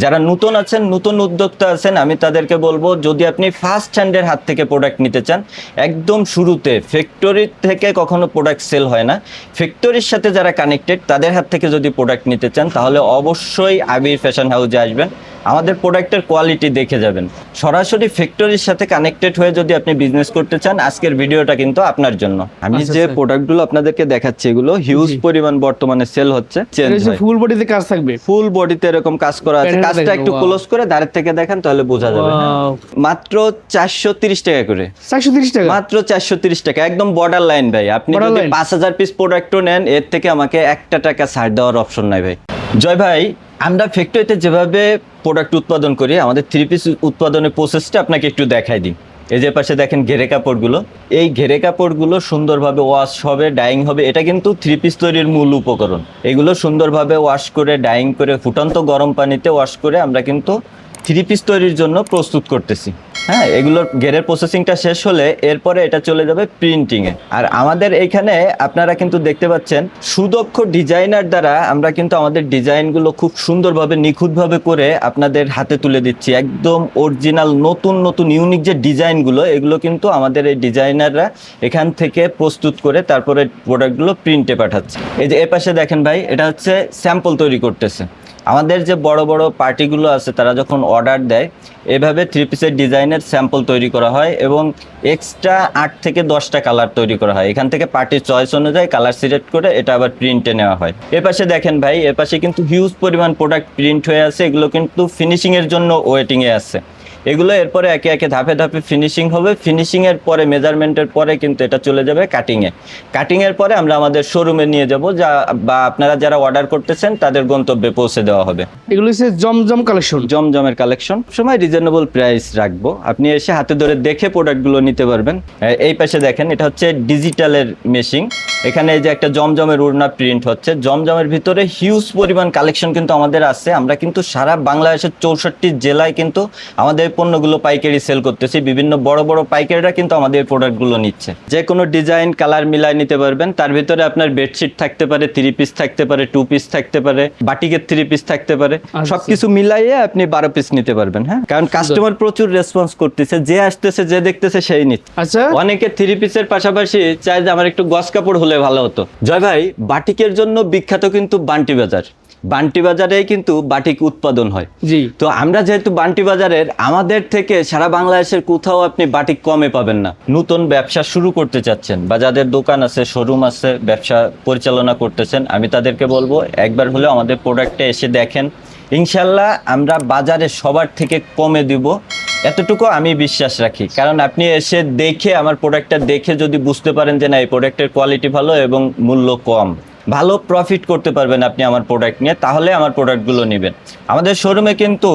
যারা নতুন আছেন, নতুন উদ্যোক্তা আছেন, আমি তাদেরকে বলবো যদি আপনি ফার্স্ট হ্যান্ডের হাত থেকে প্রোডাক্ট নিতে চান, একদম শুরুতে ফ্যাক্টরি থেকে কখনো প্রোডাক্ট সেল হয় না, ফ্যাক্টরির সাথে যারা কানেক্টেড তাদের হাত থেকে যদি প্রোডাক্ট নিতে চান তাহলে অবশ্যই আবির ফ্যাশন হাউসে আসবেন। আমাদের প্রোডাক্টের কোয়ালিটি দেখে যাবেন। সরাসরি ফ্যাক্টরির সাথে কানেক্টেড হয়ে যদি আপনি বিজনেস করতে চান, আজকের ভিডিওটা কিন্তু আপনার জন্য। আমি যে প্রোডাক্টগুলো আপনাদেরকে দেখাচ্ছি এগুলো হিউজ পরিমাণ বর্তমানে সেল হচ্ছে। ফুল বডিতে কাজ থাকবে, ফুল বডিতে এরকম কাজ করা আছে। কাজটা একটু ক্লোজ করে ধারের থেকে দেখেন তাহলে বোঝা যাবে। মাত্র 430 টাকা করে। 430 টাকা মাত্র 430 টাকা, একদম বর্ডার লাইন ভাই। আপনি যদি 5000 পিস প্রোডাক্টও নেন, এর থেকে আমাকে একটা টাকা ছাড় দেওয়ার অপশন নাই ভাই। জয় ভাই, আমরা ফ্যাক্টরিতে যেভাবে প্রোডাক্ট উৎপাদন করি, আমাদের 3 পিস উৎপাদনের প্রসেসটা আপনাকে একটু দেখাই দিই। এই যে পাশে দেখেন ঘেরে কাপড়গুলো, এই ঘেরে কাপড়গুলো সুন্দরভাবে ওয়াশ হবে, ডাইং হবে। এটা কিন্তু 3 পিস তৈরির মূল উপকরণ। এগুলো সুন্দরভাবে ওয়াশ করে, ডাইং করে, ফুটন্ত গরম পানিতে ওয়াশ করে আমরা কিন্তু 3 পিস তৈরির জন্য প্রস্তুত করতেছি। হ্যাঁ, এগুলোর ঘেরের প্রসেসিংটা শেষ হলে এরপরে এটা চলে যাবে প্রিন্টিংয়ে। আর আমাদের এইখানে আপনারা কিন্তু দেখতে পাচ্ছেন সুদক্ষ ডিজাইনার দ্বারা আমরা কিন্তু আমাদের ডিজাইনগুলো খুব সুন্দরভাবে নিখুঁতভাবে করে আপনাদের হাতে তুলে দিচ্ছি। একদম অরিজিনাল নতুন নতুন ইউনিক যে ডিজাইনগুলো, এগুলো কিন্তু আমাদের এই ডিজাইনাররা এখান থেকে প্রস্তুত করে তারপরে প্রোডাক্টগুলো প্রিন্টে পাঠাচ্ছে। এই যে এ পাশে দেখেন ভাই, এটা হচ্ছে স্যাম্পল তৈরি করতেছে। আমাদের যে বড় বড় পার্টিগুলো আছে তারা যখন অর্ডার দেয়, এভাবে 3 পিসের ডিজাইনের স্যাম্পল তৈরি করা হয় এবং এক্সট্রা 8 থেকে 10টা কালার তৈরি করা হয়। এখান থেকে পার্টির চয়েস অনুযায়ী কালার সিলেক্ট করে এটা আবার প্রিন্টে নেওয়া হয়। এপাশে দেখেন ভাই, এপাশে কিন্তু হিউজ পরিমাণ প্রোডাক্ট প্রিন্ট হয়ে আছে। এগুলো কিন্তু ফিনিশিংয়ের জন্য ওয়েটিংয়ে আছে। এগুলো এরপরে একে একে ধাপে ধাপে ফিনিশিং হবে। ফিনিশিংয়ের পরে মেজারমেন্টের পরে কিন্তু এটা চলে যাবে কাটিংয়ে। কাটিংয়ের পরে আমরা আমাদের শোরুমে নিয়ে যাব, যা বা আপনারা যারা অর্ডার করতেছেন তাদের গন্তব্যে পৌঁছে দেওয়া হবে। এগুলো হচ্ছে জমজম কালেকশন। জমজমের কালেকশন সময় রিজনেবল প্রাইস রাখবো, আপনি এসে হাতে ধরে দেখে প্রোডাক্টগুলো নিতে পারবেন। এই পাশে দেখেন, এটা হচ্ছে ডিজিটালের মেশিন। এখানে এই যে একটা জমজমের ওড়না প্রিন্ট হচ্ছে। জমজমের ভিতরে হিউজ পরিমাণ কালেকশন কিন্তু আমাদের আছে। আমরা কিন্তু সারা বাংলাদেশের 64 জেলায় কিন্তু আমাদের পণ্যগুলো পাইকারি সেল করতেছি। বিভিন্ন বড় বড় পাইকারিরা কিন্তু আমাদের প্রোডাক্টগুলো নিচ্ছে। যে কোনো ডিজাইন কালার মিলাই নিতে পারবেন। তার ভিতরে আপনার বেডশিট থাকতে পারে, 3 পিস থাকতে পারে, 2 পিস থাকতে পারে, বাটিকের 3 পিস থাকতে পারে। সবকিছু মিলাইয়ে আপনি 12 পিস নিতে পারবেন। হ্যাঁ, কারণ কাস্টমার প্রচুর রেসপন্স করতেছে, যে আসতেছে যে দেখতেছে সেই নিচ্ছে। আচ্ছা, অনেকে 3 পিসের পাশাপাশি চাই যে আমার একটু গস কাপড় হলে ভালো হতো। জয় ভাই, বাটিকের জন্য বিখ্যাত কিন্তু বান্টি বাজার। বান্টি বাজারেই কিন্তু বাটিক উৎপাদন হয়। জি। তো আমরা যেহেতু বান্টি বাজারের, আমাদের থেকে সারা বাংলাদেশের কোথাও আপনি বাটিক কমে পাবেন না। নতুন ব্যবসা শুরু করতে চাচ্ছেন বা যাদের দোকান আছে, শোরুম আছে, ব্যবসা পরিচালনা করতেছেন, আমি তাদেরকে বলবো একবার হলেও আমাদের প্রোডাক্টে এসে দেখেন। ইনশাল্লাহ আমরা বাজারে সবার থেকে কমে দিব, এতটুকু আমি বিশ্বাস রাখি। কারণ আপনি এসে দেখে, আমার প্রোডাক্টটা দেখে যদি বুঝতে পারেন যে না এই প্রোডাক্টের কোয়ালিটি ভালো এবং মূল্য কম, ভালো প্রফিট করতে পারবেন আপনি আমার প্রোডাক্ট নিয়ে, তাহলে আমার প্রোডাক্টগুলো নেবেন। আমাদের শোরুমে কিন্তু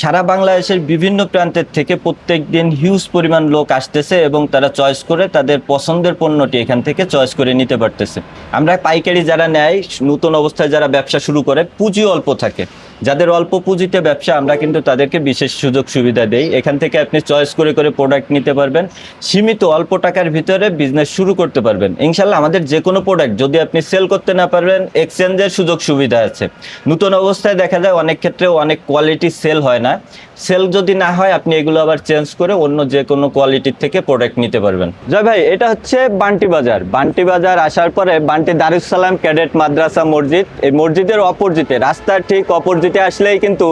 সারা বাংলাদেশের বিভিন্ন প্রান্তের থেকে প্রত্যেক দিন হিউজ পরিমাণ লোক আসতেছে এবং তারা চয়েস করে তাদের পছন্দের পণ্যটি এখান থেকে চয়েস করে নিতে পারতেছে। আমরা পাইকারি যারা নেয়, নতুন অবস্থায় যারা ব্যবসা শুরু করে, পুঁজি অল্প থাকে, যাদের অল্প পুঁজিতে ব্যবসা, আমরা কিন্তু তাদেরকে বিশেষ সুযোগ সুবিধা দেই। এখান থেকে আপনি চয়েস করে করে প্রোডাক্ট নিতে পারবেন, সীমিত অল্প টাকার ভিতরে বিজনেস শুরু করতে পারবেন। ইনশাল্লাহ আমাদের যে কোনো প্রোডাক্ট যদি আপনি সেল করতে না পারবেন, এক্সচেঞ্জের সুযোগ সুবিধা আছে। নতুন অবস্থায় দেখা যায় অনেক ক্ষেত্রে অনেক কোয়ালিটি সেল হয় না। সেল যদি না হয়, আপনি এগুলো আবার চেঞ্জ করে অন্য যে কোনো কোয়ালিটির থেকে প্রোডাক্ট নিতে পারবেন। জয় ভাই, এটা হচ্ছে বান্টি বাজার। বান্টি বাজার আসার পরে বান্টি দারুস সালাম ক্যাডেট মাদ্রাসা মসজিদ, এই মসজিদের অপোজিটে, রাস্তার ঠিক অপোজিটে আসলেই কিন্তু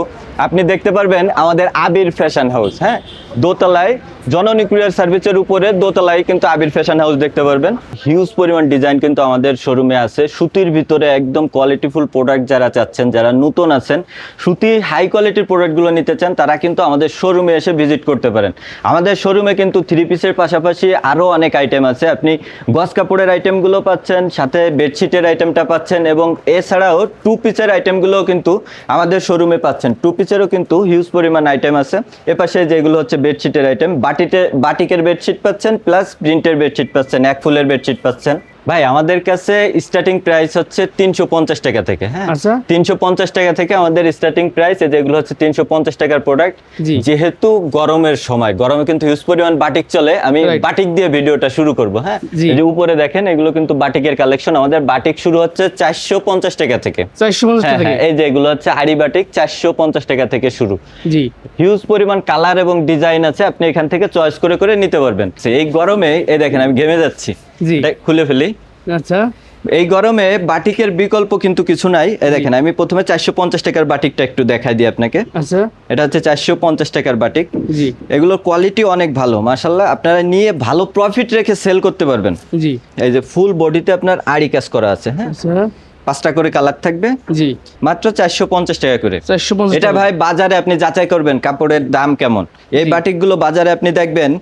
আপনি দেখতে পারবেন আমাদের আবির ফ্যাশন হাউস। হ্যাঁ, দোতলায় জননী কুরিয়ার সার্ভিসের উপরে দোতলায় কিন্তু আবির ফ্যাশন হাউস দেখতে পারবেন। হিউজ পরিমাণ ডিজাইন কিন্তু আমাদের শোরুমে আছে। সুতির ভিতরে একদম কোয়ালিটিফুল প্রোডাক্ট যারা চাচ্ছেন, যারা নতুন আছেন, সুতির হাই কোয়ালিটির প্রোডাক্টগুলো নিতে চান, তারা কিন্তু আমাদের শোরুমে এসে ভিজিট করতে পারেন। আমাদের শোরুমে কিন্তু 3 পিসের পাশাপাশি আরও অনেক আইটেম আছে। আপনি গস কাপড়ের আইটেমগুলো পাচ্ছেন, সাথে বেডশিটের আইটেমটা পাচ্ছেন এবং এছাড়াও 2 পিসের আইটেমগুলোও কিন্তু আমাদের শোরুমে পাচ্ছেন। 2 পিসেরও কিন্তু হিউজ পরিমাণ আইটেম আছে। এপাশে যেগুলো হচ্ছে বেডশিটের আইটেম, বাটিকের বেডশিট পাচ্ছেন, প্লাস প্রিন্টের বেডশিট পাচ্ছেন, 1 ফুলের বেডশিট পাচ্ছেন। ভাই আমাদের কাছে স্টার্টিং প্রাইস হচ্ছে 350 টাকা থেকে, হ্যাঁ আচ্ছা। 350 টাকা থেকে আমাদের স্টার্টিং প্রাইস, যেগুলো হচ্ছে 350 টাকার প্রোডাক্ট। জি। যেহেতু গরমের সময়, গরমে কিন্তু হিউজ পরিমাণ বাটিক চলে, আমি Right. বাটিক দিয়ে ভিডিওটা শুরু করব। হ্যাঁ, জি। এই যে উপরে দেখেন এগুলো কিন্তু বাটিকের কালেকশন। আমাদের বাটিক শুরু হচ্ছে 450 টাকা থেকে। 450 হ্যাঁ টাকা হ্যাঁ, থেকে। এই যে এগুলো হচ্ছে আড়ি বাটিক 450 টাকা থেকে শুরু। জি। হিউজ পরিমাণ কালার এবং ডিজাইন আছে, আপনি এখান থেকে চয়েস করে করে নিতে পারবেন। এই গরমে এই দেখেন আমি ঘেমে যাচ্ছি, জি। এটা খুলে ফেলি। আচ্ছা। এই গরমে বাটিকের বিকল্প কিন্তু কিছু নাই। এই দেখেন আমি প্রথমে 450 টাকার বাটিকটা একটু দেখাই দিই আপনাকে। আচ্ছা। এটা হচ্ছে 450 টাকার বাটিক। জি। এগুলোর কোয়ালিটি অনেক ভালো মাশাআল্লাহ, আপনারা নিয়ে ভালো প্রফিট রেখে সেল করতে পারবেন। জি। এই যে ফুল বডিতে আপনার আড়ি কাজ করা আছে, হ্যাঁ আচ্ছা। 5টা করে কালার থাকবে, জি। মাত্র 450 টাকা করে। 450 এটা টাকা। ভাই বাজারে আপনি যাচাই করবেন কাপড়ের দাম কেমন। এই জি। বাটিকগুলো বাজারে আপনি দেখবেন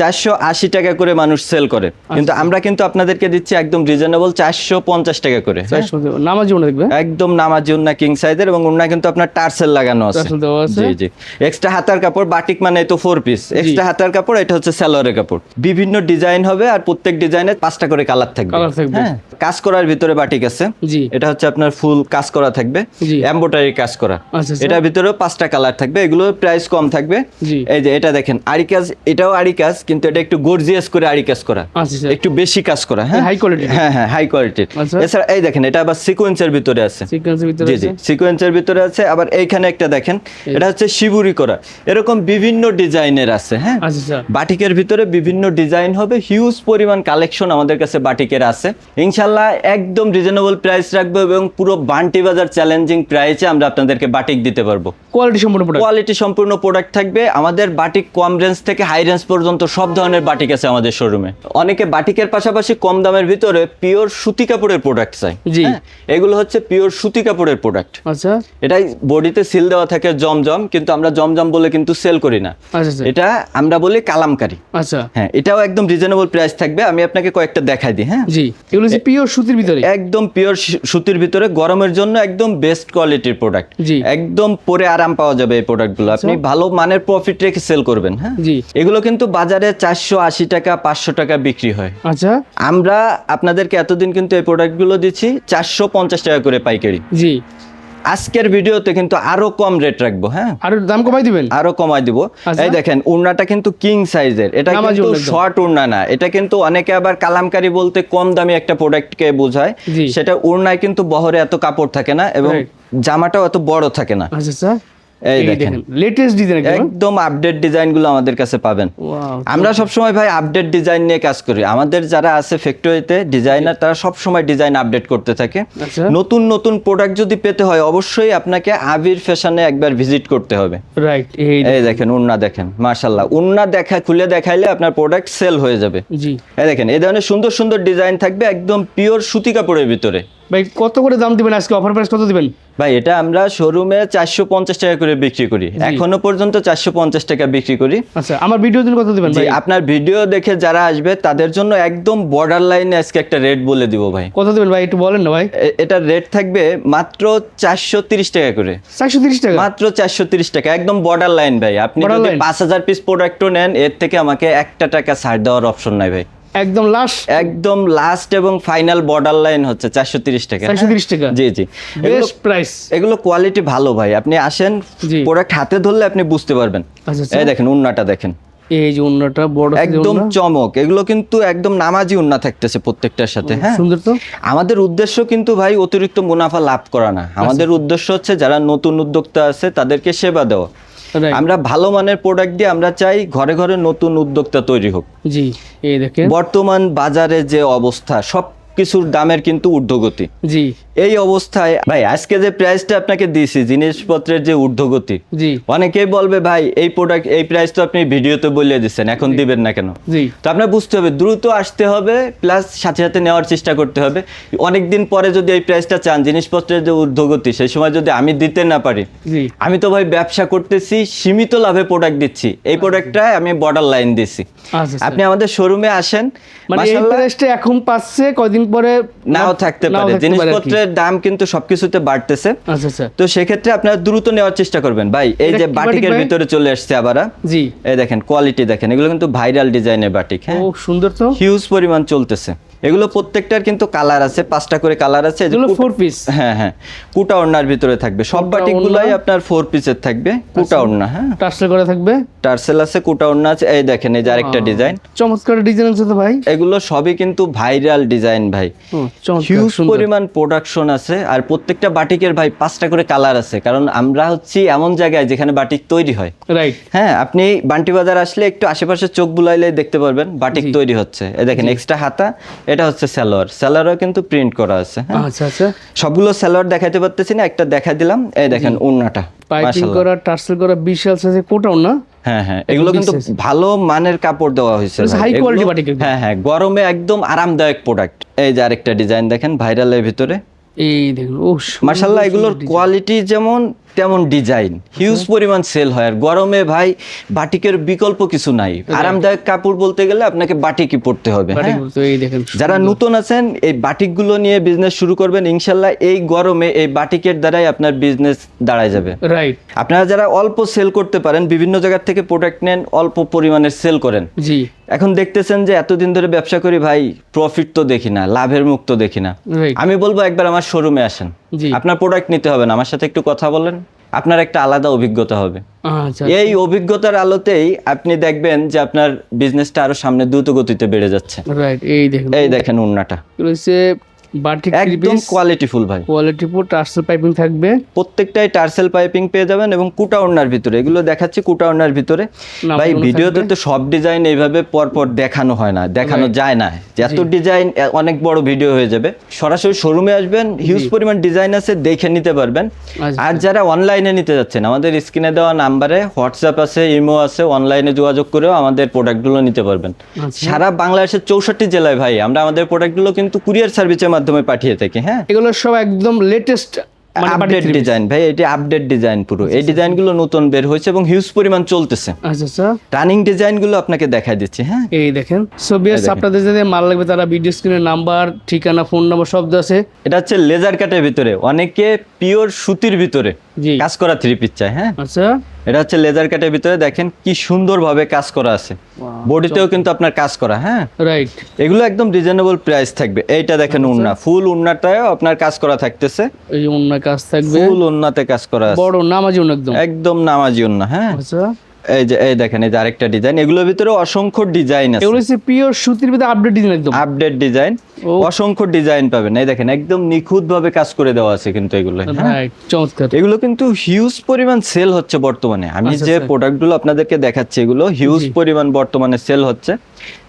480 টাকা করে মানুষ সেল করে, কিন্তু আমরা কিন্তু আপনাদেরকে দিচ্ছি একদম রিজনেবল 450 টাকা করে। হ্যাঁ? 450 টাকা। নামাজি ওনা দেখবে। একদম নামাজি ওন্না কিং সাইজের, এবং ওন্না কিন্তু আপনার টার্সেল লাগানো আছে। টার্সেল দেওয়া আছে। জি জি। এক্সট্রা হাতার কাপড়, বাটিক মানে তো 4 পিস। এক্সট্রা হাতার কাপড়, এটা হচ্ছে সালোয়ারের কাপড়। বিভিন্ন ডিজাইন হবে, আর প্রত্যেক ডিজাইনে 5টা করে কালার থাকবে। কালার থাকবে। হ্যাঁ, কাজ করার ভিতরে বাটিক আছে। জি। এটা হচ্ছে আপনার ফুল কাজ করা থাকবে, জি। এমব্রয়ডারি কাজ করা। আচ্ছা, আচ্ছা। এটার ভিতরেও 5টা কালার থাকবে, এগুলোর প্রাইস কম থাকবে। জি। এই যে এটা দেখেন আড়ি কাজ, এটাও আড়ি কাজ, কিন্তু এটা একটু গর্জিয়াস করে আড়ি কাজ করা, আচ্ছা, আচ্ছা। একটু বেশি কাজ করা। হ্যাঁ, High quality। হ্যাঁ হ্যাঁ, হাই কোয়ালিটির। আচ্ছা। এছাড়া এই দেখেন এটা আবার সিকোয়েন্সের ভিতরে আছে। সিকোয়েন্সের ভিতরে জি আছে। জি, সিকোয়েন্সের ভিতরে আছে। আবার এইখানে একটা দেখেন, এটা হচ্ছে শিবুরি করা, এরকম বিভিন্ন ডিজাইনের আছে। হ্যাঁ, আচ্ছা, আচ্ছা। বাটিকের ভিতরে বিভিন্ন ডিজাইন হবে, হিউজ পরিমাণ কালেকশন আমাদের কাছে বাটিকের আছে। ইনশাল্লাহ একদম রিজনেবল প্রাইস রাখবো, এবং পুরো বান্টি বাজার চ্যালেঞ্জিং প্রাইসে আমরা আপনাদেরকে বাটিক দিতে পারবো। কোয়ালিটি সম্পূর্ণ প্রোডাক্ট। কোয়ালিটি সম্পূর্ণ প্রোডাক্ট থাকবে। আমাদের বাটিক কম রেঞ্জ থেকে হাই রেঞ্জ পর্যন্ত সব ধরনের বাটিক আছে আমাদের শোরুমে। অনেকে বাটিকের পাশাপাশি কম দামের ভিতরে পিওর সুতি কাপড়ের প্রোডাক্ট চাই। জি। হ্যাঁ, এগুলো হচ্ছে পিওর সুতি কাপড়ের প্রোডাক্ট। আচ্ছা। এটাই বডিতে সিল দেওয়া থাকে জমজম, কিন্তু আমরা জমজম বলে কিন্তু সেল করি না, আচ্ছা, আচ্ছা। এটা আমরা বলি কালামকারী। আচ্ছা। হ্যাঁ, এটাও একদম রিজনেবল প্রাইস থাকবে। আমি আপনাকে কয়েকটা দেখাই দিই। হ্যাঁ, জি। এগুলো হচ্ছে পিওর সুতির ভিতরে। একদম পিওর সুতির ভিতরে, গরমের জন্য একদম বেস্ট কোয়ালিটির প্রোডাক্ট। জি। একদম পরে আরাম পাওয়া যাবে এই প্রোডাক্টগুলো, আপনি ভালো মানের প্রফিট রেখে সেল করবেন। হ্যাঁ, জি। এগুলো কিন্তু বাজারে 480 টাকা 500 টাকা বিক্রি হয়। আচ্ছা। আমরা আপনাদেরকে এতদিন কিন্তু এই প্রোডাক্টগুলো দিচ্ছি 450 টাকা করে পাইকারি। জি। আজকের ভিডিওতে কিন্তু আরো কম রেট রাখবো। হ্যাঁ, আর দাম কমাই দিবেন। আরো কমাই দিব। আচ্ছা। এই দেখেন উড়নাটা কিন্তু কিং সাইজের, এটা নামাজি কিন্তু ওড়না একদম। শর্ট উড়না না। এটা কিন্তু অনেকে আবার কালামকারী বলতে কম দামি একটা প্রোডাক্টকে বোঝায়। জি। সেটা উড়নায় কিন্তু বহরে এত কাপড় থাকে না, এবং Right. জামাটাও এত বড় থাকে না। আচ্ছা, আচ্ছা। এই এই দেখেন দেখেন লেটেস্ট ডিজাইন একদম। একদম আপডেট ডিজাইন গুলো আমাদের কাছে পাবেন। ওয়াও। আমরা সবসময় ভাই আপডেট ডিজাইন নিয়ে কাজ করি। আমাদের যারা আছে ফ্যাক্টরিতে ডিজাইনার, তারা সবসময় ডিজাইন আপডেট করতে থাকে। আচ্ছা। নতুন নতুন প্রোডাক্ট যদি পেতে হয়, অবশ্যই আপনাকে আবির ফ্যাশনে একবার ভিজিট করতে হবে। রাইট। এই এই দেখেন উন্না দেখেন, মাশাআল্লাহ, উন্না খুলে দেখাইলে আপনার প্রোডাক্ট সেল হয়ে যাবে। জি। এই দেখেন এই ধরনের সুন্দর সুন্দর ডিজাইন থাকবে, একদম পিওর সুতি কাপড়ের ভিতরে। ভাই কত করে দাম দিবেন আজকে? অফার প্রাইস কত দিবেন? ভাই এটা আমরা শোরুমে 450 টাকা করে বিক্রি করি, এখনো পর্যন্ত 450 টাকা বিক্রি করি। আচ্ছা, আমার ভিডিও দিন কত দিবেন জি, ভাই? আপনার ভিডিও দেখে যারা আসবে তাদের জন্য একদম বর্ডার লাইনে আজকে একটা রেট বলে দিব ভাই। কত দিবেন ভাই একটু বলেন না ভাই। এটার রেট থাকবে মাত্র 430 টাকা করে। 430 টাকা। মাত্র 430 টাকা, একদম বর্ডার লাইন ভাই। আপনি Border যদি line? 5000 পিস প্রোডাক্টও নেন, এর থেকে আমাকে 1 টাকা ছাড় দেওয়ার অপশন নাই ভাই। একদম লাস্ট। একদম লাস্ট এবং ফাইনাল বর্ডার লাইন হচ্ছে 430 টাকা। 430 টাকা। জি জি, বেস্ট প্রাইস। এগুলো কোয়ালিটি ভালো ভাই। আপনি আসেন, জি। প্রোডাক্ট হাতে ধরলে আপনি বুঝতে পারবেন। আচ্ছা, আচ্ছা। এই দেখেন উন্নাটা দেখেন, এই যে উন্নাটা বড় সাইজের একদম উন্না। চমক। এগুলো কিন্তু একদম নামাজি উন্না থাকতেছে প্রত্যেকটার সাথে। হ্যাঁ, সুন্দর তো। আমাদের উদ্দেশ্য কিন্তু ভাই অতিরিক্ত মুনাফা লাভ করা না। আমাদের উদ্দেশ্য হচ্ছে যারা নতুন উদ্যোক্তা আছে তাদেরকে সেবা দেওয়া। Right. আমরা ভালো মানের প্রোডাক্ট দিয়ে আমরা চাই ঘরে ঘরে নতুন উদ্যোক্তা তৈরি হোক। জি। এই দেখেন। বর্তমান বাজারে যে অবস্থা, সব কিছুর দামের কিন্তু ঊর্ধ্বগতি। জি। এই অবস্থায় ভাই আজকে যে প্রাইসটা আপনাকে দিয়েছি, জিনিসপত্রের যে ঊর্ধ্বগতি, জি। অনেকেই বলবে ভাই এই প্রোডাক্ট এই প্রাইস তো আপনি ভিডিওতে বলে দিচ্ছেন, এখন দিবেন না কেন? জি। তো আপনার বুঝতে হবে দ্রুত আসতে হবে, প্লাস সাথে সাথে নেওয়ার চেষ্টা করতে হবে। অনেকদিন পরে যদি এই প্রাইসটা চান, জিনিসপত্রের যে ঊর্ধ্বগতি, সেই সময় যদি আমি দিতে না পারি, জি। আমি তো ভাই ব্যবসা করতেছি, সীমিত লাভে প্রোডাক্ট দিচ্ছি, এই প্রোডাক্টটা আমি বর্ডার লাইন দিচ্ছি। আচ্ছা, আপনি আমাদের শোরুমে আসেন, মানে এই মাশাআল্লাহ, প্রাইসটা এখন পাচ্ছে, কয়দিন পরে নাও থাকতে পারে, আর কি। জিনিসপত্রের দিনের দাম কিন্তু সবকিছুতে বাড়তেছে। আচ্ছা আচ্ছা তো সেক্ষেত্রে আপনারা দ্রুত নেওয়ার চেষ্টা করবেন ভাই। এই এটা যে কি বাটিক বাটিকের ভাই? ভিতরে চলে আসছে আবার, জি। এই দেখেন কোয়ালিটি দেখেন, এগুলো কিন্তু ভাইরাল ডিজাইনের বাটিক। হ্যাঁ, ও সুন্দর তো। হিউজ পরিমাণ চলতেছে। এগুলো প্রত্যেকটার কিন্তু কালার আছে, 5টা করে কালার আছে। এই যে এগুলো 4 পিস। হ্যাঁ হ্যাঁ, কুটা ওড়নার ভিতরে থাকবে সব কুটা বাটিকগুলোই ওড়না। আপনার 4 পিসের থাকবে, কুটা ওড়না। হ্যাঁ, টার্সেল করা থাকবে, টার্সেল আছে, কুটা ওড়না আছে। এই দেখেন এই যে আরেকটা ডিজাইন, চমৎকার ডিজাইন আছে তো ভাই। এগুলো সবই কিন্তু ভাইরাল ডিজাইন ভাই। ও চমৎকার হিউজ সুন্দর। পরিমাণ প্রোডাকশন আছে। আর প্রত্যেকটা বাটিকের ভাই 5টা করে কালার আছে, কারণ আমরা হচ্ছি এমন জায়গায় যেখানে বাটিক তৈরি হয়। রাইট। হ্যাঁ, আপনি বান্টি বাজার আসলে একটু আশেপাশে চোখ বুলাইলে দেখতে পারবেন বাটিক জি। তৈরি হচ্ছে। এই দেখেন এক্সট্রা হাতা, এটা হচ্ছে সালোয়ার, সালোয়ারও কিন্তু প্রিন্ট করা আছে। হ্যাঁ, আচ্ছা আচ্ছা, সবগুলো সালোয়ার দেখাইতে পারতেছি না, একটা দেখাই দিলাম। এই দেখেন ওড়নাটা পাইপিং মাশাআল্লাহ। করা, টার্সেল করা, বিশাল সাইজের কোটাও না। হ্যাঁ হ্যাঁ, এগুলো কিন্তু big size। ভালো মানের কাপড় দেওয়া হয়েছে এটা ভাই। high quality এগুলো- বাটিক একদম। হ্যাঁ হ্যাঁ, গরমে একদম আরামদায়ক প্রোডাক্ট। এই যে আরেকটা ডিজাইন দেখেন ভাইরালের ভিতরে, এই দেখুন, ও মাশাআল্লাহ। এগুলোর কোয়ালিটি যেমন তেমন ডিজাইন, হিউজ পরিমাণ সেল হয়। আর গরমে ভাই বাটিকের বিকল্প কিছু নাই। আরামদায়ক কাপড় বলতে গেলে আপনাকে বাটিকই পড়তে হবে। বাটিক হ্যাঁ, তো এই দেখেন। যারা নতুন আছেন এই বাটিকগুলো নিয়ে বিজনেস শুরু করবেন, ইনশাল্লাহ এই গরমে এই বাটিকের দ্বারাই আপনার বিজনেস দাঁড়ায় যাবে। রাইট। আপনারা যারা অল্প সেল করতে পারেন, বিভিন্ন জায়গা থেকে প্রোডাক্ট নেন, অল্প পরিমাণের সেল করেন, জি। এখন দেখতেছেন যে এতদিন ধরে ব্যবসা করি ভাই, প্রফিট তো দেখি না, লাভের মুখ তো দেখি না। রাইট। আমি বলবো একবার আমার শোরুমে আসেন, জি। আপনার প্রোডাক্ট নিতে হবে না, আমার সাথে একটু কথা বলেন, আপনার একটা আলাদা অভিজ্ঞতা হবে। আচ্ছা এই অভিজ্ঞতার আলোতেই আপনি দেখবেন যে আপনার বিজনেসটা আরো সামনে দ্রুত গতিতে বেড়ে যাচ্ছে। রাইট। এই দেখুন, এই দেখেন ওড়নাটা এগুলো হচ্ছে বাটিক একদম কোয়ালিটিফুল ভাই। কোয়ালিটি পুরো টার্সেল পাইপিং থাকবে। প্রত্যেকটাই টার্সেল পাইপিং পেয়ে যাবেন এবং কুটা ওড়নার ভিতরে। এগুলো দেখাচ্ছি কুটা ওড়নার ভিতরে। না, ভাই পুরোনো ভিডিওতে থাকবে। তো সব ডিজাইন এইভাবে পরপর দেখানো হয় না, দেখানো যায় না। এত ডিজাইন অনেক বড় ভিডিও হয়ে যাবে। সরাসরি শোরুমে আসবেন, হিউজ পরিমাণ ডিজাইন আছে, দেখে নিতে পারবেন। আচ্ছা। আর যারা অনলাইনে নিতে যাচ্ছেন, আমাদের স্ক্রিনে দেওয়া নাম্বারে হোয়াটসঅ্যাপ আছে, ইমো আছে, অনলাইনে যোগাযোগ করেও আমাদের প্রোডাক্টগুলো নিতে পারবেন। আচ্ছা। সারা বাংলাদেশের 64 জেলায় ভাই আমরা আমাদের প্রোডাক্টগুলো কিন্তু কুরিয়ার সার্ভিসের মাধ্যমে পাঠিয়ে থাকি। হ্যাঁ, এগুলো সব একদম লেটেস্ট আপডেট ডিজাইন ভাই, এটি আপডেট ডিজাইন পুরো। এই ডিজাইনগুলো নতুন বের হয়েছে এবং হিউজ পরিমাণ চলতেছে। আচ্ছা আচ্ছা, রানিং ডিজাইনগুলো আপনাকে দেখাই দিচ্ছি। হ্যাঁ, এই দেখেন। সো বিয়ার্স, আপনাদের যদি মাল লাগবে তারা ভিডিও স্ক্রিনে নাম্বার, ঠিকানা, ফোন নাম্বার সব দেওয়া আছে। এটা হচ্ছে লেজার কাটের ভিতরে, অনেকে পিওর সুতির ভিতরে জি। কাজ করা 3 পিস চায়। হ্যাঁ, আচ্ছা, এটা হচ্ছে লেজার কাটের ভিতরে, দেখেন কি সুন্দরভাবে কাজ করা আছে, বডিতেও কিন্তু আপনার কাজ করা। হ্যাঁ, রাইট। এগুলো একদম রিজনেবল প্রাইস থাকবে। এইটা দেখেন ওড়না, ফুল ওড়নাটাও আপনার কাজ করা থাকতেছে, এই যে অন্য কাজ থাকবে, ফুল ওড়নাতে কাজ করা আছে, বড় নামাজি অন্য একদম। একদম নামাজি ওড়না। হ্যাঁ, আচ্ছা, এই যে এই দেখেন এই যে আরেকটা ডিজাইন, এগুলোর ভিতরে অসংখ্য ডিজাইন আছে, এগুলো হচ্ছে পিওর সুতির ভিতরে আপডেট ডিজাইন একদম। আপডেট ডিজাইন, ও। অসংখ্য ডিজাইন পাবেন। এই দেখেন একদম নিখুঁত ভাবে কাজ করে দেওয়া আছে কিন্তু এগুলো। হ্যাঁ, রাইট, চমৎকার। এগুলো কিন্তু হিউজ পরিমাণ সেল হচ্ছে বর্তমানে। আমি আচ্ছা, যে আচ্ছা। প্রোডাক্টগুলো আপনাদেরকে দেখাচ্ছি এগুলো হিউজ পরিমাণ বর্তমানে সেল হচ্ছে,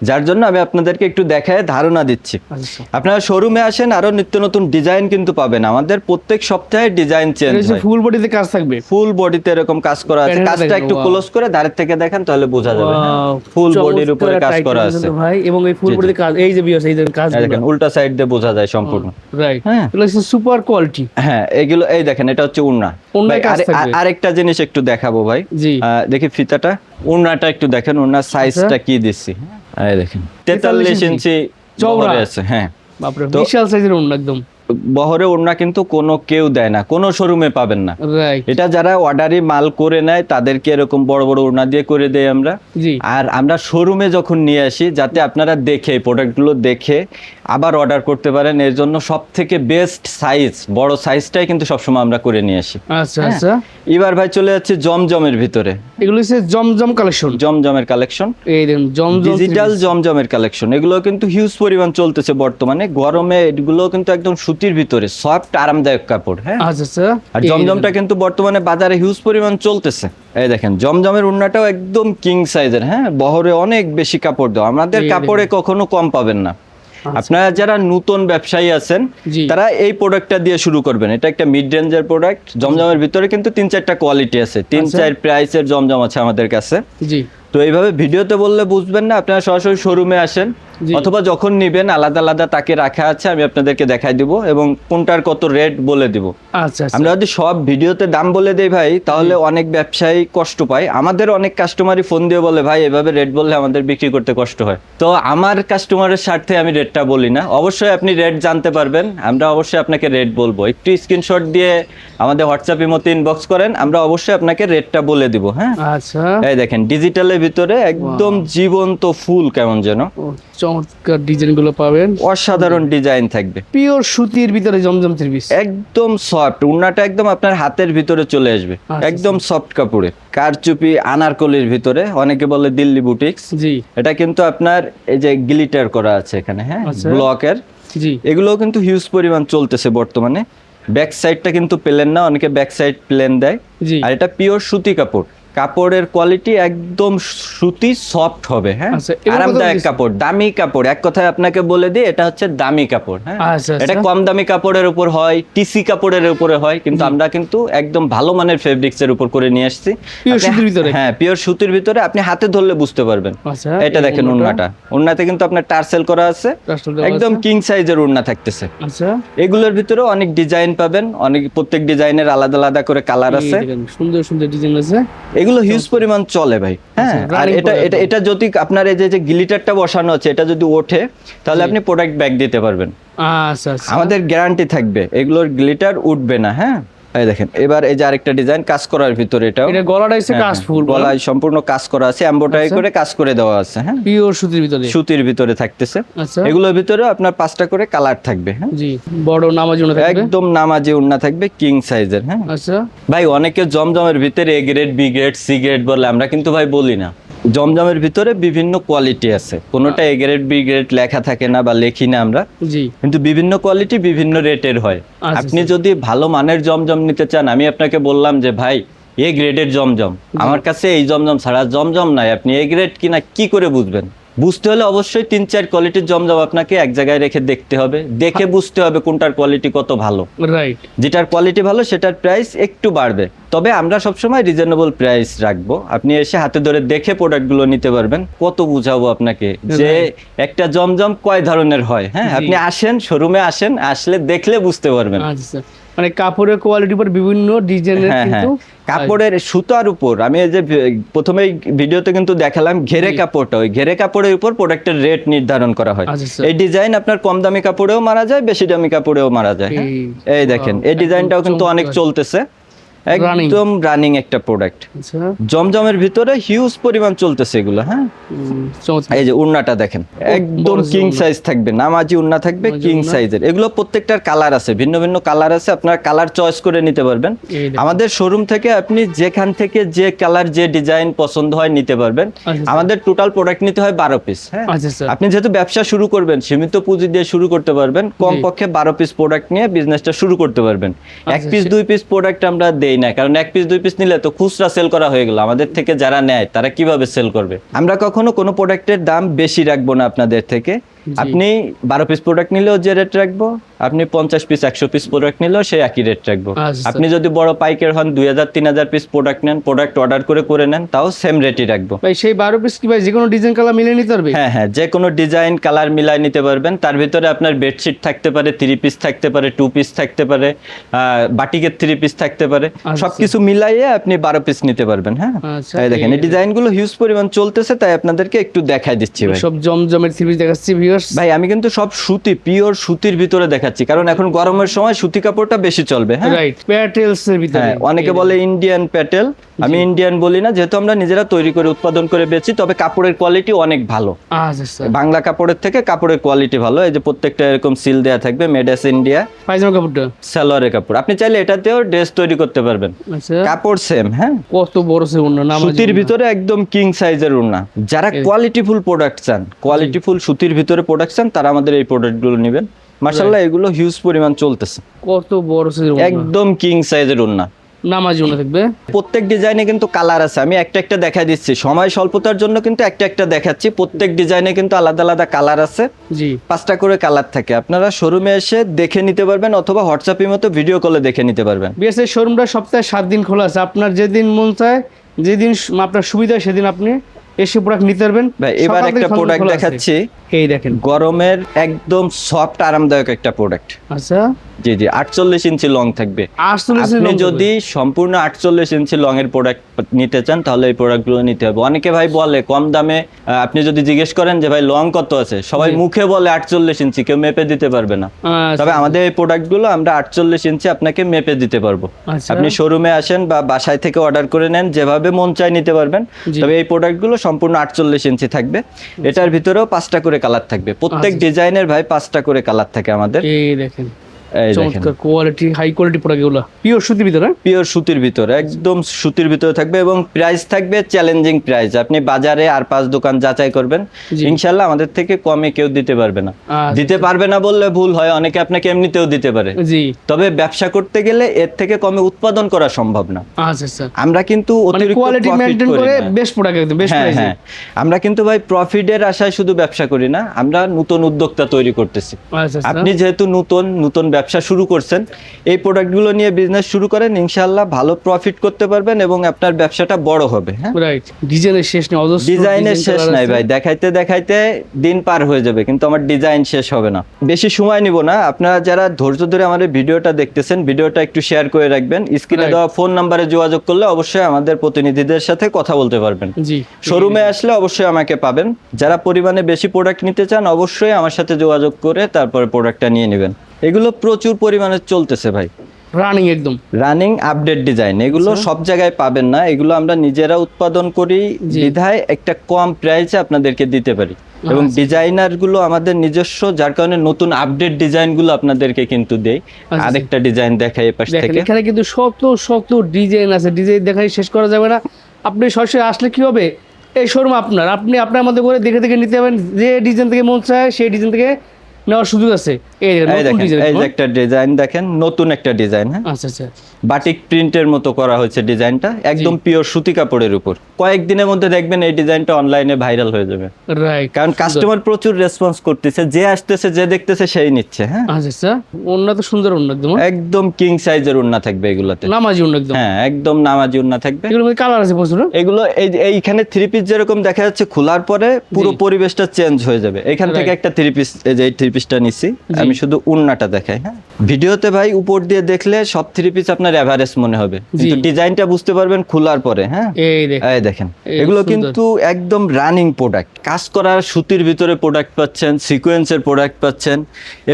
যার জন্য আমি আপনাদেরকে একটু দেখায় ধারণা দিচ্ছি। আচ্ছা, আপনারা শোরুমে আসেন, আরো নিত্য নতুন ডিজাইন কিন্তু পাবেন। আমাদের প্রত্যেক সপ্তাহে ডিজাইন চেঞ্জ এটা হচ্ছে হয়, ফুল বডিতে কাজ থাকবে। ফুল বডিতে এরকম কাজ করা আছে। প্যানেলটা কাজটা দেখেন, একটু wow। ক্লোজ করে ধারের থেকে দেখেন তাহলে বোঝা যাবে। Wow, ফুল বডির উপরে চমৎকার কাজ একটা করা item আছে ভাই, এবং এই ফুল বডিতে কাজ, এই যে বিয়ার্স, এই দেখেন কাজ। এই দেখেন উল্টা সাইড দিয়ে বোঝা যায় সম্পূর্ণ। রাইট, হ্যাঁ। এগুলো হচ্ছে সুপার কোয়ালিটি। হ্যাঁ, এগুলো এই দেখেন এটা হচ্ছে উড়না। ওড়নায় ভাই, কাজ থাকবে। আরেকটা জিনিস একটু দেখাবো ভাই। জি। দেখি ফিতাটা, উড়নাটা একটু দেখেন, উড়নার সাইজটা কি দিচ্ছি। এই দেখেন 43 ইঞ্চি চওড়া বহরে আছে। হ্যাঁ, বাপরে, তো- বিশাল সাইজের অন্য একদম। বহরে ওড়না কিন্তু কোনো কেউ দেয় না, কোনো শোরুমে পাবেন না। রাইট, এটা যারা অর্ডারি মাল করে নেয় তাদেরকে এরকম বড় বড় ওড়না দিয়ে করে দেই আমরা। জি। আর আমরা শোরুমে যখন নিয়ে আসি, যাতে আপনারা দেখে প্রোডাক্টগুলো দেখে আবার অর্ডার করতে পারেন, এর জন্য সব থেকে বেস্ট সাইজ, বড় সাইজটাই কিন্তু সবসময় আমরা করে নিয়ে আসি। আচ্ছা হ্যাঁ। আচ্ছা, এবার ভাই চলে যাচ্ছে জমজমের ভিতরে, এগুলো হচ্ছে জমজম কালেকশন। জমজমের কালেকশন, এই দেখুন জমজম ডিজিটাল জমজমের কালেকশন। এগুলো কিন্তু হিউজ পরিমাণ চলতেছে বর্তমানে গরমে। এগুলো কিন্তু একদম সুতির ভিতরে সফট আরামদায়ক কাপড়। হ্যাঁ, আচ্ছা আচ্ছা, আর জমজমটা কিন্তু বর্তমানে বাজারে হিউজ পরিমাণ চলতেছে। এই দেখেন জমজমের ওড়নাটাও একদম কিং সাইজের। হ্যাঁ, বহরে অনেক বেশি কাপড় দেওয়া, আমাদের এই কাপড়ে কখনো কম পাবেন না। আপনারা যারা নতুন ব্যবসায়ী আছেন জি। তারা এই প্রোডাক্টটা দিয়ে শুরু করবেন। এটা একটা মিড রেঞ্জের প্রোডাক্ট। জমজমের ভিতরে কিন্তু 3-4টা কোয়ালিটি আছে, 3-4 প্রাইসের জমজম আছে আমাদের কাছে। জি। তো এইভাবে ভিডিওতে বললে বুঝবেন না, আপনারা সরাসরি শোরুমে আসেন, জি। অথবা যখন নিবেন আলাদা আলাদা তাকে রাখা আছে, আমি আপনাদেরকে দেখাই দিব এবং কোনটার কত রেট বলে দিব। আচ্ছা আচ্ছা। আমরা যদি সব ভিডিওতে দাম বলে দেই ভাই, তাহলে অনেক ব্যবসায়ী কষ্ট পায়। আমাদের অনেক কাস্টমারই ফোন দিয়ে বলে ভাই এভাবে রেট বললে আমাদের বিক্রি করতে কষ্ট হয়। তো আমার কাস্টমারের স্বার্থে আমি রেটটা বলি না। অবশ্যই আপনি রেট জানতে পারবেন, আমরা অবশ্যই আপনাকে রেট বলবো। একটু স্ক্রিনশট দিয়ে আমাদের হোয়াটসঅ্যাপ ইমোতে ইনবক্স করেন, আমরা অবশ্যই আপনাকে রেটটা বলে দিব। হ্যাঁ, আচ্ছা। এই দেখেন ডিজিটালের ভিতরে একদম জীবন্ত ফুল, কেমন যেন ও, চমৎকার ডিজাইন গুলো পাবেন, অসাধারণ ডিজাইন থাকবে। পিওর সুতির ভিতরে জমজম থ্রি পিস, একদম সফট, উন্নাটা একদম আপনার হাতের ভিতরে চলে আসবে, আচ্ছা, একদম সফট কাপড়ে। কারচুপি আনারকলির ভিতরে, অনেকে বলে দিল্লি বুটিক্স। জি এটা কিন্তু আপনার এই যে গ্লিটার করা আছে এখানে, হ্যাঁ, আচ্ছা। ব্লকের। জি এগুলোও কিন্তু হিউজ পরিমাণ চলতেছে বর্তমানে। ব্যাক সাইডটা কিন্তু প্লেন না, অনেকে ব্যাক সাইড প্লেন দেয়। জি আর এটা পিওর সুতি কাপড়, কাপড়ের কোয়ালিটি একদম সুতি সফট হবে। হ্যাঁ, আচ্ছা, এগুলো কত আরামদায়ক দিচ্ছেন? কাপড়, দামি কাপড়। এক কথায় আপনাকে বলে দিই, এটা হচ্ছে দামি কাপড়। হ্যাঁ, আচ্ছা, এটা আচ্ছা। কম দামি কাপড়ের উপর হয়, টিসি কাপড়ের উপরে হয়, কিন্তু আমরা কিন্তু একদম ভালো মানের ফেব্রিক্স এর উপর করে নিয়ে আসছি। পিওর আপনি- সুতির ভিতরে? হ্যাঁ, পিওর সুতির ভিতরে, আপনি হাতে ধরলে বুঝতে পারবেন। আচ্ছা, এটা দেখেন উন্নাটা, উন্নাতে কিন্তু আপনার টার্সেল করা আছে, টার্সেল দেওয়া একদম আছে। কিং সাইজের উন্না থাকতেছে। আচ্ছা, এগুলোর ভিতরে অনেক ডিজাইন পাবেন, অনেক প্রত্যেক ডিজাইনের আলাদা আলাদা করে কালার এই আছে। দেখেন, সুন্দর সুন্দর ডিজাইন আছে। এগুলো হিউজ পরিমাণ চলে ভাই। হ্যাঁ, আচ্ছা, আর running এটা product। এটা এটা যদি আপনার এই যে গ্লিটারটা বসানো আছে, এটা যদি ওঠে তাহলে জি। আপনি প্রোডাক্ট ব্যাক দিতে পারবেন। আচ্ছা আচ্ছা। আমাদের গ্যারান্টি থাকবে, এগুলোর গ্লিটার উঠবে না। হ্যাঁ, এই দেখেন এবার এই যে আরেকটা ডিজাইন কাজ করার ভিতরে, এটাও এটা গলাটা এসে হ্যাঁ, কাজ হ্যাঁ, ফুল গলায় সম্পূর্ণ কাজ করা আছে, এমব্রয়ডারি আচ্ছা। করে কাজ করে দেওয়া আছে। হ্যাঁ, পিওর সুতির ভিতরে। সুতির ভিতরে থাকতেছে। আচ্ছা, এগুলোর ভিতরে আপনার 5টা করে কালার থাকবে। হ্যাঁ, জি, বড় নামাজি ওনা থাকবে। একদম নামাজি উন্না থাকবে, কিং সাইজের। হ্যাঁ আচ্ছা, ভাই, অনেকে জমজমের ভিতরে A grade, B grade, C grade বলে, আমরা কিন্তু ভাই বলি না। জমজমের ভিতরে বিভিন্ন কোয়ালিটি আছে, কোনোটা এ গ্রেড বি গ্রেড লেখা থাকে না বা লেখি না আমরা, জি কিন্তু বিভিন্ন কোয়ালিটি বিভিন্ন রেটের হয়। আচ্ছা, আপনি আচ্ছা। যদি ভালো মানের জমজম নিতে চান, আমি আপনাকে বললাম যে ভাই এ গ্রেডের জমজম, আমার কাছে এই জমজম ছাড়া জমজম নাই, আপনি এ গ্রেড কিনা কি করে বুঝবেন? বুঝতে হলে অবশ্যই 3-4 কোয়ালিটির জমজম আপনাকে এক জায়গায় রেখে দেখতে হবে, দেখে বুঝতে হবে কোনটার কোয়ালিটি কত ভালো। রাইট। যেটার কোয়ালিটি ভালো সেটার প্রাইস একটু বাড়বে, তবে আমরা সবসময় রিজনেবল প্রাইস রাখবো। আপনি এসে হাতে ধরে দেখে প্রোডাক্টগুলো নিতে পারবেন। কত বুঝাবো আপনাকে যে একটা জমজম কয় ধরনের হয়? হ্যাঁ, জি। আপনি আসেন, শোরুমে আসেন, আসলে দেখলে বুঝতে পারবেন। আচ্ছা, মানে কাপড়ের কোয়ালিটির উপর বিভিন্ন ডিজাইনের হ্যাঁ, হ্যাঁ, কিন্তু কাপড়ের সুতার উপর আমি এই যে প্রথমে ভিডিওতে কিন্তু দেখালাম ঘেরে কাপড়টা, ওই ঘেরে কাপড়ের উপর প্রোডাক্টের রেট নির্ধারণ করা হয়। আচ্ছা, আচ্ছা। এই ডিজাইন আপনার কম দামি কাপড়েও মারা যায়, বেশি দামি কাপড়েও মারা যায়। হ্যাঁ, এই দেখেন এই একদম ডিজাইনটাও কিন্তু অনেক চমৎকার। চলতেছে, Running। একদম রানিং একটা প্রোডাক্ট। আচ্ছা, জমজমের ভিতরে হিউজ পরিমাণ চলতেছে এগুলো। হ্যাঁ, চমৎকার। এই যে উন্নাটা দেখেন, একদম বড় যে কিং উন্না। সাইজ থাকবে, নামাজি উন্না থাকবে, নামাজি কিং উন্না। সাইজের। এগুলো প্রত্যেকটার কালার আছে, ভিন্ন ভিন্ন কালার আছে, আপনার কালার চয়েস করে নিতে পারবেন। এই দেখেন। আমাদের শোরুম থেকে আপনি যেখান থেকে যে কালার, যে ডিজাইন পছন্দ হয় নিতে পারবেন। আচ্ছা, আমাদের টোটাল প্রোডাক্ট নিতে হয় 12 পিস। হ্যাঁ, আচ্ছা স্যার। আপনি যেহেতু ব্যবসা শুরু করবেন, সীমিত পুঁজি দিয়ে শুরু করতে পারবেন, কমপক্ষে 12 পিস প্রোডাক্ট নিয়ে বিজনেসটা শুরু করতে পারবেন। এক পিস 2 পিস প্রোডাক্ট আমরা দেই না, কারণ 1 পিস 2 পিস নিলে তো খুচরা সেল করা হয়ে গেল, আমাদের থেকে যারা নেয় তারা কিভাবে সেল করবে? আমরা কখনো কোনো প্রোডাক্টের দাম বেশি রাখবো না আপনাদের থেকে। আপনি 12 পিস প্রোডাক্ট নিলেও যে রেট রাখবো, আপনি 50 পিস 100 পিস প্রোডাক্ট নিলেও সেই একই রেট রাখবো। আচ্ছা, আপনি যদি বড় পাইকার হন, 2000-3000 পিস প্রোডাক্ট নেন, প্রোডাক্ট অর্ডার করে নেন, তাও সেম রেটই রাখবো। ভাই সেই 12 পিস কি ভাই যে কোনো ডিজাইন কালার মিলিয়ে নিতে পারবে? হ্যাঁ, হ্যাঁ, যে কোনো ডিজাইন কালার মিলাই নিতে পারবেন। তার ভিতরে আপনার বেডশিট থাকতে পারে, 3 পিস থাকতে পারে, 2 পিস থাকতে পারে, বাটিকের 3 পিস থাকতে পারে, আচ্ছা। সবকিছু মিলাইয়ে আপনি 12 পিস নিতে পারবেন। হ্যাঁ, আচ্ছা, এই দেখেন এই ডিজাইনগুলো হিউজ পরিমাণ চলতেছে, তাই আপনাদেরকে একটু দেখাই দিচ্ছি ভাই। সব জমজমের থ্রি পিস দেখাচ্ছি ভিউয়ার্স। ভাই আমি কিন্তু সব সুতি, পিওর সুতির ভিতরে দেখাচ্ছি, কারণ এখন গরমের সময় সুতি কাপড়টা বেশি চলবে। হ্যাঁ, রাইট, প্যাটেলস এর ভিতরে। হ্যাঁ, অনেকে বলে ইন্ডিয়ান প্যাটেল, আমি ইন্ডিয়ান বলি না, যেহেতু আমরা নিজেরা তৈরি করে উৎপাদন করে বেচি, তবে কাপড়ের কোয়ালিটি অনেক ভালো। আচ্ছা স্যার। বাংলা কাপড়ের থেকে কাপড়ের কোয়ালিটি ভালো। এই যে প্রত্যেকটা এরকম সিল দেয়া থাকবে, মেড ইন ইন্ডিয়া। পায়জামা কাপড়টা সালোয়ারের কাপড়, আপনি চাইলে এটাতেও ড্রেস তৈরি করতে পারবেন, আচ্ছা, কাপড় সেম। হ্যাঁ, কত বড় সে ওন্না, নামাজি সুতির ওন্না। ভিতরে একদম কিং সাইজের ওড়না। যারা কোয়ালিটিফুল প্রোডাক্ট চান, কোয়ালিটিফুল সুতির ভিতরে প্রোডাক্ট চান, তারা আমাদের এই প্রোডাক্টগুলো নেবেন। মাশাআল্লাহ, এগুলো হিউজ পরিমাণ চলতেছে, কত বড় সে ওন্না, একদম কিং সাইজের ওড়না। নামাজি ওন্না থাকবে। প্রত্যেক ডিজাইনে কিন্তু কালার আছে, আমি একটা একটা দেখাই দিচ্ছি, সময় স্বল্পতার জন্য কিন্তু একটা একটা দেখাচ্ছি। প্রত্যেক ডিজাইনে কিন্তু আলাদা আলাদা কালার আছে, জি 5টা করে কালার থাকে। আপনারা শোরুমে এসে দেখে নিতে পারবেন, অথবা হোয়াটসঅ্যাপের মতো ভিডিও কলে দেখে নিতে পারবেন। বিএসএ শোরুমটা সপ্তাহে 7 দিন খোলা আছে। আপনার যেদিন মন চায়, যেদিন আপনার সুবিধা, সেদিন আপনি এসে প্রোডাক্ট নিতে পারবেন। ভাই এবার সকাল থেকে একটা সন্ধ্যা প্রোডাক্ট খোলা আছে। দেখাচ্ছি, এই দেখেন। গরমের একদম সফট আরামদায়ক একটা প্রোডাক্ট। আচ্ছা, জি জি, 48 ইঞ্চি লং থাকবে। 48 আপনি যদি সম্পূর্ণ 48 ইঞ্চি লং এর প্রোডাক্ট নিতে চান তাহলে এই প্রোডাক্টগুলো নিতে হবে। অনেকে ভাই বলে কম দামে, আপনি যদি জিজ্ঞেস করেন যে ভাই লং কত আছে, সবাই মুখে বলে 48 ইঞ্চি, কেউ মেপে দিতে পারবে না। তবে আমাদের এই প্রোডাক্টগুলো আমরা 48 ইঞ্চি আপনাকে মেপে দিতে পারবো। আচ্ছা। আপনি শোরুমে আসেন বা বাসায় থেকে অর্ডার করে নেন, যেভাবে মন চাই নিতে পারবেন। জি। তবে এই প্রোডাক্টগুলো সম্পূর্ণ 48 ইঞ্চি থাকবে। এটার ভিতরেও 5টা করে কালার থাকবে। প্রত্যেক ডিজাইনের ভাই 5টা করে কালার থাকে আমাদের। এই দেখেন, এই দেখেন, চমৎকার কোয়ালিটি, হাই কোয়ালিটি প্রোডাক্ট এগুলো, পিওর সুতির ভিতরে। পিওর সুতির ভিতরে, একদম সুতির ভিতরে থাকবে এবং প্রাইস থাকবে চ্যালেঞ্জিং প্রাইস। আপনি বাজারে আর 5 দোকান যাচাই করবেন, জি। ইনশাআল্লাহ আমাদের থেকে কমে কেউ দিতে পারবে না। আচ্ছা। দিতে পারবে না বললে ভুল হয়, অনেকে আপনাকে এমনিতেও দিতে পারে। জি। তবে ব্যবসা করতে গেলে এর থেকে কমে উৎপাদন করা সম্ভব না। আচ্ছা আচ্ছা, আমরা কিন্তু মানে অতিরিক্ত কোয়ালিটি profit মেইনটেইন করি করে না। বেস্ট প্রোডাক্ট একদম বেস্ট হ্যাঁ প্রাইসে। হ্যাঁ, আমরা কিন্তু ভাই প্রফিটের আশায় শুধু ব্যবসা করি না, আমরা নতুন উদ্যোক্তা তৈরি করতেছি। আচ্ছা আচ্ছা, আপনি যেহেতু নতুন ব্যবসা শুরু করছেন, এই প্রোডাক্টগুলো নিয়ে বিজনেস শুরু করেন, ইনশাআল্লাহ ভালো প্রফিট করতে পারবেন এবং আপনার ব্যবসাটা বড় হবে। হ্যাঁ, রাইট। ডিজাইনের শেষ নেই, অজস্র ডিজাইনের শেষ colour নাই আছে। ভাই, দেখাইতে দেখাইতে দিন পার হয়ে যাবে কিন্তু আমার ডিজাইন শেষ হবে না। বেশি সময় নিব না, আপনারা যারা ধৈর্য ধরে আমাদের ভিডিওটা দেখতেছেন, ভিডিওটা একটু শেয়ার করে রাখবেন। স্ক্রিনে Right. দেওয়া ফোন নাম্বারে যোগাযোগ করলে অবশ্যই আমাদের প্রতিনিধিদের সাথে কথা বলতে পারবেন। জি। শোরুমে আসলে অবশ্যই আমাকে পাবেন। যারা পরিমাণে বেশি প্রোডাক্ট নিতে চান অবশ্যই আমার সাথে যোগাযোগ করে তারপরে প্রোডাক্টটা নিয়ে নেবেন। এগুলো প্রচুর পরিমাণে চলতেছে ভাই, রানিং একদম। Running update design. এগুলো সব জায়গায় পাবেন না, এগুলো আমরা নিজেরা উৎপাদন করি জি। বিধায় একটা কম প্রাইসে আপনাদেরকে দিতে পারি। এবং আচ্ছা। ডিজাইনার গুলো আমাদের নিজস্ব, যার কারণে নতুন আপডেট ডিজাইন গুলো আপনাদেরকে কিন্তু দেই। আচ্ছা। আরেকটা ডিজাইন দেখাই এই পাশ দেখেন থেকে। এখানে কিন্তু শত শত ডিজাইন আছে, ডিজাইন দেখাই শেষ করা যাবে না। আপনি সরাসরি আসলে কি হবে, এই শোরুম আপনার, আপনি আপনার মধ্যে করে দেখে দেখে নিতে পারেন। যে ডিজাইন থেকে মন চায় সেই ডিজাইন থেকে নেওয়ার সুযোগ আছে। এই দেখেন, এই নতুন দেখেন, ডিজাইন। এই যে একটা ডিজাইন দেখেন, নতুন একটা ডিজাইন। হ্যাঁ, আচ্ছা আচ্ছা, বাটিক প্রিন্টের মতো করা হয়েছে ডিজাইনটা, একদম পিওর সুতি কাপড়ের উপর। কয়েকদিনের মধ্যে দেখবেন এই ডিজাইনটা অনলাইনে ভাইরাল হয়ে যাবে, রাইট। কারণ কাস্টমার প্রচুর রেসপন্স করতেছে, যে আসতেছে যে দেখতেছে সেই নিচ্ছে। হ্যাঁ, আচ্ছা আচ্ছা, ওন্না তো সুন্দর ওন্না একদম, একদম কিং সাইজের ওড়না থাকবে এগুলোতে। নামাজি ওন্না একদম। হ্যাঁ, একদম নামাজি ওড়না থাকবে। এগুলোর মধ্যে কালার আছে প্রচুর। এগুলো এইখানে 3 পিস যেরকম দেখা যাচ্ছে, খোলার পরে পুরো পরিবেশটা চেঞ্জ হয়ে যাবে। এখান থেকে একটা 3 পিস, এই যে এই 3 পিসটা নিছি আমি, শুধু ওড়নাটা দেখাই। হ্যাঁ, ভিডিওতে ভাই উপর দিয়ে দেখলে সব 3 পিস আপনার এভারেজ মনে হবে, কিন্তু ডিজাইনটা বুঝতে পারবেন খোলার পরে। হ্যাঁ, এই দেখেন, এই দেখেন, এগুলো কিন্তু একদম রানিং প্রোডাক্ট। কাজ করার সুতির ভিতরে প্রোডাক্ট পাচ্ছেন, সিকোয়েন্সের প্রোডাক্ট পাচ্ছেন।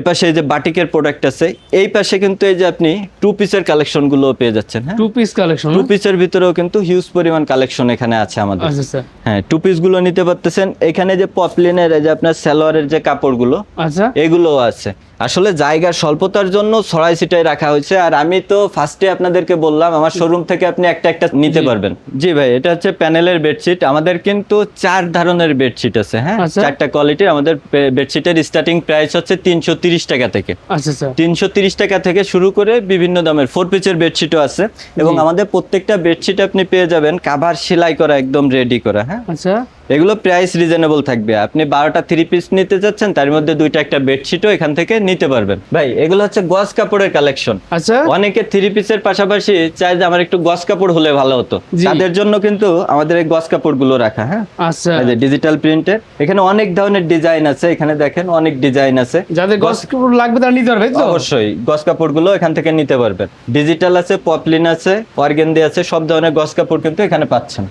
এপাশে এই যে বাটিকের প্রোডাক্ট আছে, এই পাশে কিন্তু এই যে আপনি 2 পিসের কালেকশন গুলো পেয়ে যাচ্ছেন। হ্যাঁ, 2 পিস কালেকশন। 2 পিসের ভিতরেও কিন্তু হিউজ পরিমাণ কালেকশন এখানে আছে আমাদের। আচ্ছা আচ্ছা, হ্যাঁ, 2 পিস গুলো নিতে পারতেছেন। এখানে যে পপলিনের, এই যে আপনার সালোয়ারের যে কাপড়গুলো, আচ্ছা এগুলোও আছে। আসলে জায়গার স্বল্পতার জন্য ছড়াই ছিটাই রাখা হয়েছে। আর আমি তো ফার্স্টে আপনাদেরকে বললাম আমার শোরুম থেকে আপনি একটা একটা নিতে পারবেন। জি ভাই, এটা হচ্ছে প্যানেলের বেডশিট। আমাদের কিন্তু 4 ধরনের বেডশিট আছে। হ্যাঁ, আচ্ছা। 4টা কোয়ালিটির। আমাদের বেডশিটের স্টার্টিং প্রাইস হচ্ছে 330 টাকা থেকে। আচ্ছা আচ্ছা, 330 টাকা থেকে শুরু করে বিভিন্ন দামের 4 পিসের বেডশিটও আছে। এবং আমাদের প্রত্যেকটা বেডশিট আপনি পেয়ে যাবেন কাভার সেলাই করা, একদম রেডি করা। হ্যাঁ, আচ্ছা এগুলো প্রাইস রিজনেবল থাকবে। আপনি 12টা 3 পিস নিতে যাচ্ছেন, তার মধ্যে 2টা একটা বেডশিটও এখান থেকে নিতে পারবেন। ভাই, এগুলো হচ্ছে গজ কাপড়ের কালেকশন। আচ্ছা, অনেকে 3 পিসের পাশাপাশি চায় যে আমার একটু গজ কাপড় হলে ভালো হতো, জি। তাদের জন্য কিন্তু আমাদের এই গজ কাপড় গুলো রাখা। হ্যাঁ, আচ্ছা, এই যে ডিজিটাল প্রিন্টের, এখানে অনেক ধরনের ডিজাইন আছে। এখানে দেখেন অনেক ডিজাইন আছে। যাদের গস কাপড় লাগবে তারা নিতে পারবে তো? অবশ্যই গজ কাপড় গুলো এখান থেকে নিতে পারবেন। ডিজিটাল আছে, পপলিন আছে, অর্গেন্ডি আছে, সব ধরনের গজ কাপড় কিন্তু এখানে পাচ্ছেন।